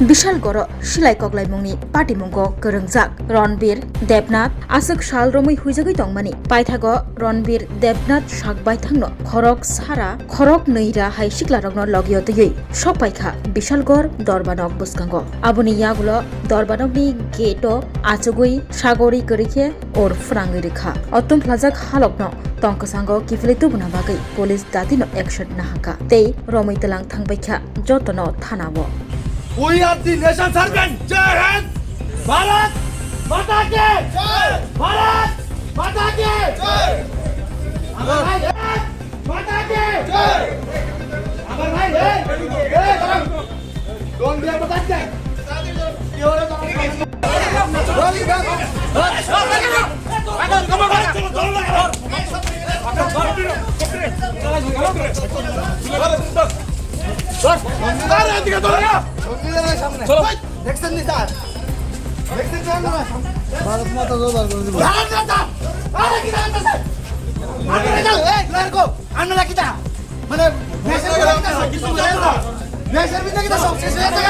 বিশালগড় সিলাইকগলাই মুংনি পাটিमुंग गोरोंजाक रणबीर देबनाथ आसक साल रमै हुइजागै दंमानि पाइथाग रणबीर देबनाथ सागबाय थांनो खरक सारा खरक नैरा हाइ सिक्लारगनो लगियतयै सपाइखा बिशालगड़ दरबानक बुसकांग आबुनि यागुलो दरबानकनि गेटो आचुगै सागरि गरिखे और फुराङै रेखा अत्तम प्लाजाक हालकनो तंकसांगो किफिलितु बुना बागै पुलिस दादिनो एक्शन नाहाका तै रमै तलां थांबायखा जतनो थानाबो We are the nation servant. Jai Hind. Bharat Mata ki jai. Bharat Mata ki jai. Amar bhai Mata ki jai. Amar bhai Don dia Mata ki jai. Ye ho raha hai. Bharat माता जोरदार করে দিব আরে কি জানতেছ আরে যাও এই লড়কো আমরা কি তা মানে দেশের ভিতরে কি তা সব শেষ হয়ে গেছে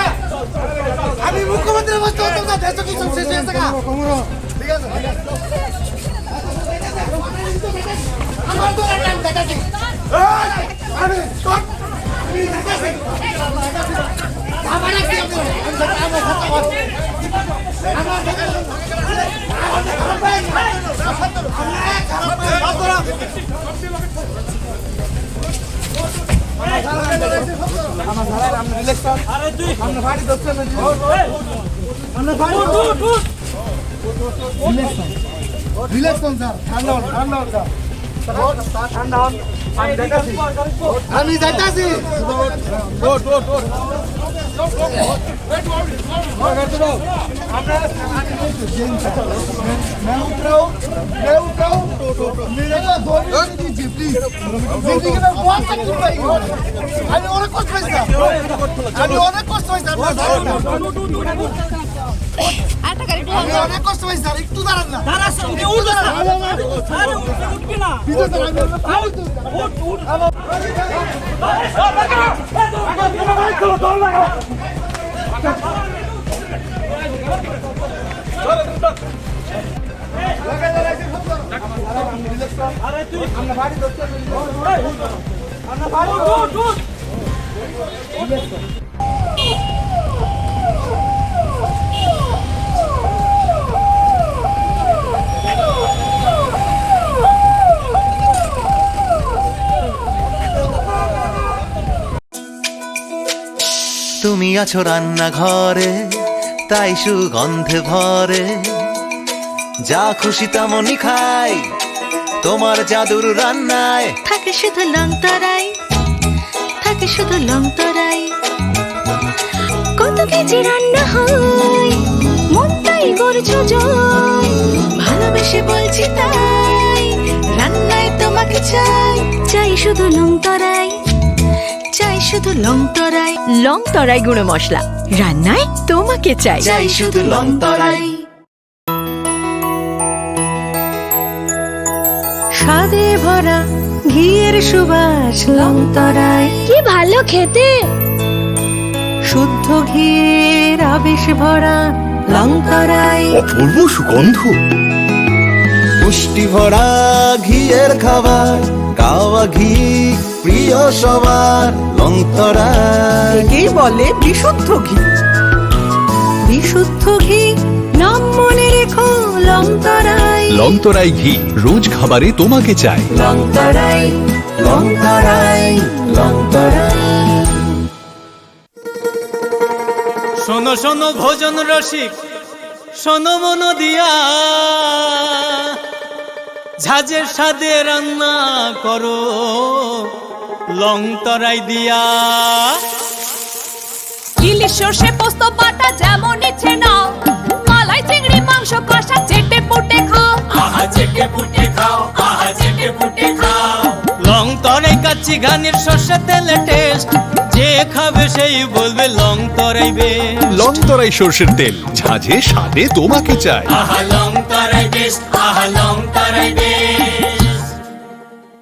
আমি মুখ্যমন্ত্রী বলতে হতো না দেশ কি সব শেষ হয়ে গেছে ঠিক আছে আমার তো টাইম দেখাচ্ছি আরে তোর আমি দেখাচ্ছি আমার কি আমি যাইতাছি আমি অনেক কষ্ট পাইছি আমি অনেক কষ্ট পাইছি আমি অনেক কষ্ট পাইছি আর একটু দাঁড়ান না উঠবি না তুমি আছো রান্না ঘরে তাই সুগন্ধে ভরে যা খুশি তেমনই খাই তোমার জাদুর রান্নায় থাকে শুধু লং তরাই থাকে শুধু লং তরাই কত কেজি রান্না হয় মনটাই করছো জয় ভালোবেসে বলছি তাই রান্নায় তোমাকে চাই চাই শুধু লং তরাই চাই শুধু লং তরাই গুঁড়ো মশলা রান্নায় তোমাকে চাই চাই শুধু লং তরাই স্বাদে ভরা ঘিয়ের সুবাস লং তরাই কি ভালো খেতে শুদ্ধ ঘিয়ের আবেশ ভরা লং তরাই অপূর্ব সুগন্ধ পুষ্টি ভরা ঘিয়ের খাবার গাওয়া ঘি প্রিয় সবার লং তরাই একেই বলে বিশুদ্ধ ঘি বিশুদ্ধ ঘি নাম মনে রেখো লং তরাই লংতরাই ঘি রোজ খাবারে তোমাকে চাই লং তরাই লং তরাই লং তরাই শোনো শোনো ভোজন রসিক শোনো মন দিয়া ঝাঁঝের স্বাদে রান্না করো লং তরাই দিয়া ইলিশ সর্ষে পোস্ত বাটা যেমন ইচ্ছে নাও মালাই চিংড়ি মাংস কষা চেটে পুটে খাও আহা চেটে পুটে খাও আহা চেটে পুটে খাও লং তরাই কাচ্চি ঘানির সর্ষে তেলে টেস্ট যে খাবে সেই বলবে লং তরাই বেশ লংতরাই সর্ষের তেল ঝাঁঝে স্বাদে তোমাকে চাই আহা লং তরাই বেশ আহা লং তরাই বেশ